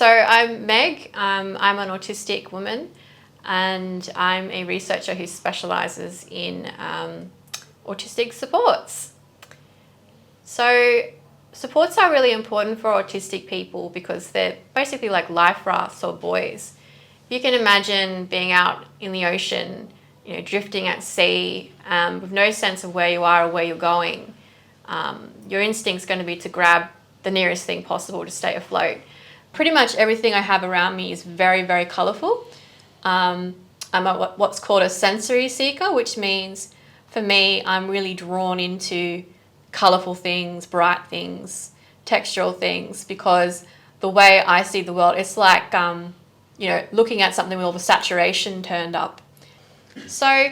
So I'm Meg. I'm an autistic woman, and I'm a researcher who specialises in autistic supports. So supports are really important for autistic people because they're basically like life rafts or buoys. You can imagine being out in the ocean, drifting at sea with no sense of where you are or where you're going. Your instinct's going to be to grab the nearest thing possible to stay afloat. Pretty much everything I have around me is very, very colourful. I'm what's called a sensory seeker, which means for me, I'm really drawn into colourful things, bright things, textural things, because the way I see the world, it's like, looking at something with all the saturation turned up. So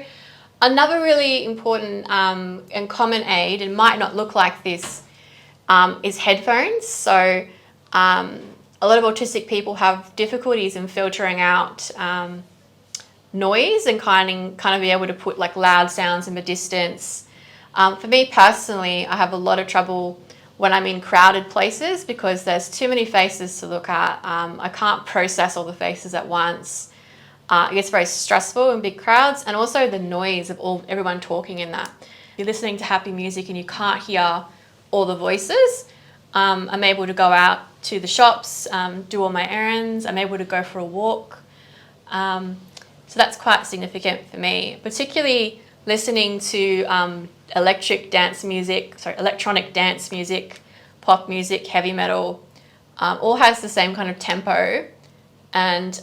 another really important and common aid, and might not look like this, is headphones. So a lot of autistic people have difficulties in filtering out noise and kind of be able to put like loud sounds in the distance. For me personally, I have a lot of trouble when I'm in crowded places because there's too many faces to look at. I can't process all the faces at once. It gets very stressful in big crowds, and also the noise of everyone talking in that. You're listening to happy music and you can't hear all the voices. I'm able to go out to the shops, do all my errands. I'm able to go for a walk. So that's quite significant for me, particularly listening to electronic dance music, pop music, heavy metal, all has the same kind of tempo. And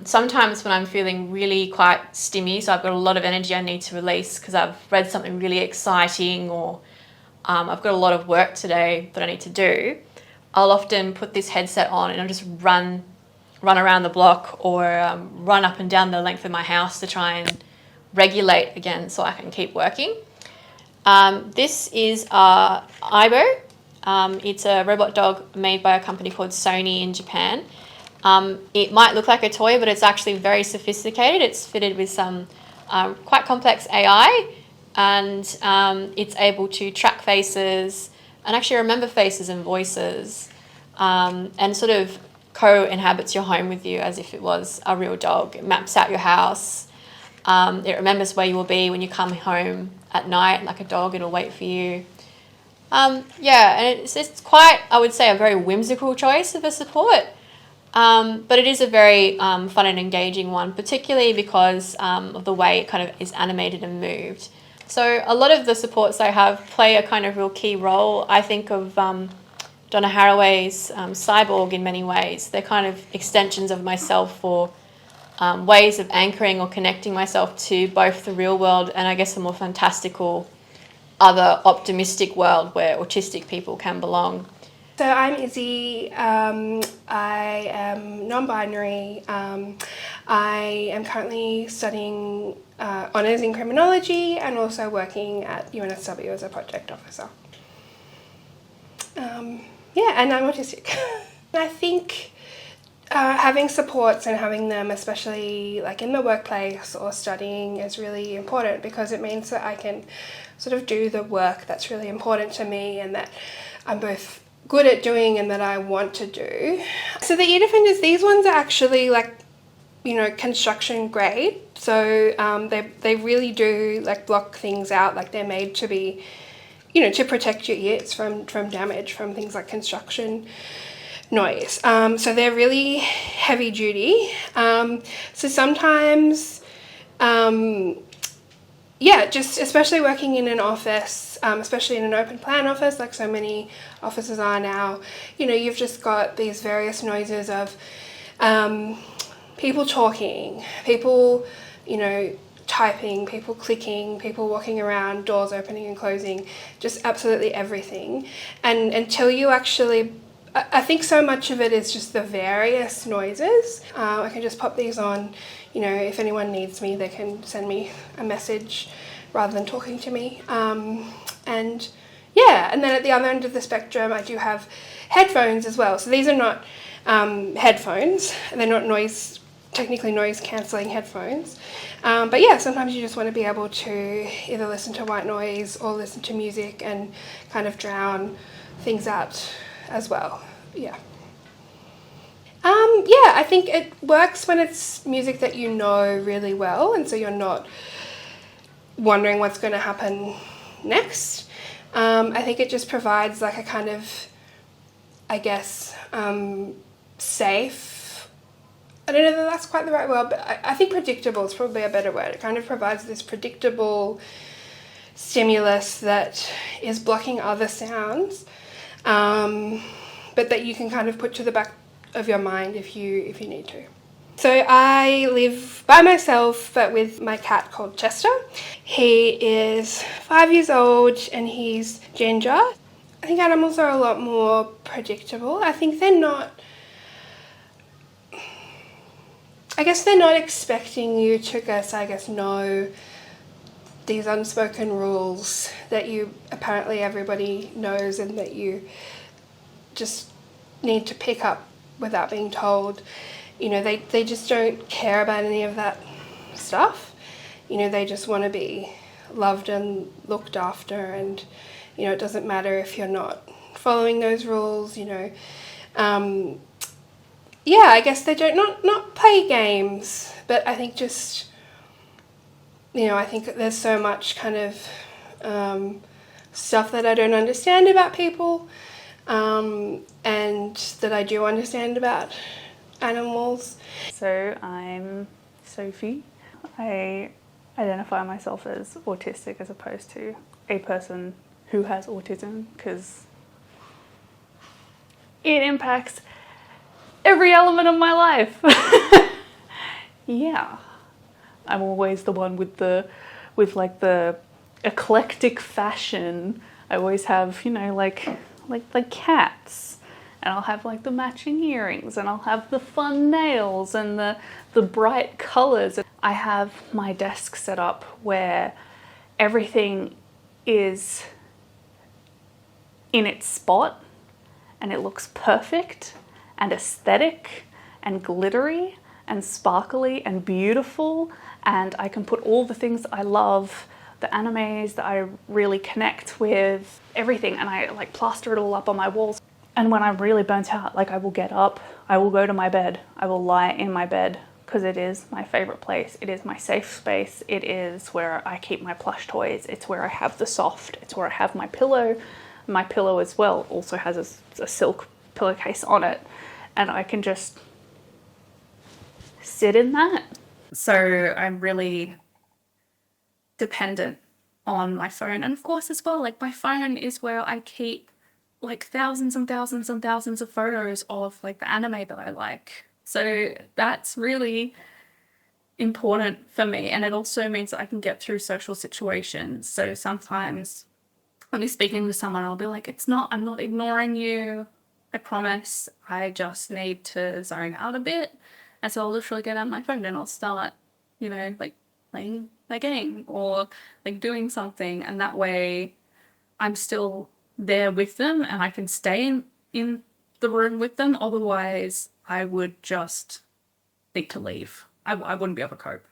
sometimes when I'm feeling really quite stimmy, so I've got a lot of energy I need to release because I've read something really exciting, or I've got a lot of work today that I need to do, I'll often put this headset on and I'll just run around the block or run up and down the length of my house to try and regulate again so I can keep working. This is Aibo. It's a robot dog made by a company called Sony in Japan. It might look like a toy, but it's actually very sophisticated. It's fitted with some quite complex AI, and it's able to track faces and actually remember faces and voices, and sort of co-inhabits your home with you as if it was a real dog. It maps out your house. It remembers where you will be when you come home at night, like a dog. It'll wait for you. And it's quite, I would say, a very whimsical choice of a support. But it is a very fun and engaging one, particularly because of the way it kind of is animated and moved. So a lot of the supports I have play a kind of real key role. I think of Donna Haraway's Cyborg in many ways. They're kind of extensions of myself, or ways of anchoring or connecting myself to both the real world and I guess a more fantastical, other optimistic world where autistic people can belong. So I'm Izzy. I am non-binary. I am currently studying honours in criminology and also working at UNSW as a project officer. And I'm autistic. I think having supports and having them, especially like in the workplace or studying, is really important because it means that I can sort of do the work that's really important to me and that I'm both good at doing and that I want to do. So the ear defenders, these ones are actually like, construction grade. So they really do like block things out. Like they're made to be, to protect your ears from damage from things like construction noise. So they're really heavy duty. So sometimes, just especially working in an office, especially in an open plan office, like so many offices are now, you've just got these various noises of people talking, people, typing, people clicking, people walking around, doors opening and closing, just absolutely everything. And until you actually, I think so much of it is just the various noises. I can just pop these on, if anyone needs me, they can send me a message rather than talking to me. And then at the other end of the spectrum, I do have headphones as well. So these are not headphones, they're not technically noise cancelling headphones. But sometimes you just want to be able to either listen to white noise or listen to music and kind of drown things out as well. Yeah, I think it works when it's music that you know really well, and so you're not wondering what's going to happen next. I think it just provides like a kind of, I guess, safe. I don't know that that's quite the right word, but I think predictable is probably a better word. It kind of provides this predictable stimulus that is blocking other sounds, but that you can kind of put to the back of your mind if you need to. So I live by myself, but with my cat called Chester. He is 5 years old and he's ginger. I think animals are a lot more predictable. I think they're not expecting you to know these unspoken rules that you apparently everybody knows and that you just need to pick up without being told. You know, they just don't care about any of that stuff. You know, they just want to be loved and looked after, and, you know, it doesn't matter if you're not following those rules, you know. Yeah, I guess they don't not play games, but I think just, you know, I think there's so much kind of stuff that I don't understand about people, and that I do understand about animals. So I'm Sophie. I identify myself as autistic as opposed to a person who has autism, because it impacts every element of my life. Yeah. I'm always the one with the eclectic fashion. I always have, you know, like cats. And I'll have like the matching earrings, and I'll have the fun nails and the bright colours. I have my desk set up where everything is in its spot and it looks perfect and aesthetic and glittery and sparkly and beautiful, and I can put all the things that I love, the animes that I really connect with, everything, and I like plaster it all up on my walls. And when I'm really burnt out, like, I will get up, I will go to my bed, I will lie in my bed, because it is my favourite place. It is my safe space. It is where I keep my plush toys. It's where I have the soft. It's where I have my pillow. My pillow as well also has a silk pillowcase on it. And I can just sit in that. So I'm really dependent on my phone. And of course as well, like, my phone is where I keep like thousands and thousands and thousands of photos of like the anime that I like. So that's really important for me. And it also means that I can get through social situations. So sometimes when I'm speaking with someone, I'll be like, I'm not ignoring you. I promise. I just need to zone out a bit. And so I'll literally get out my phone and I'll start, you know, like playing a game or like doing something. And that way I'm still there with them and I can stay in the room with them. Otherwise I would just need to leave. I wouldn't be able to cope.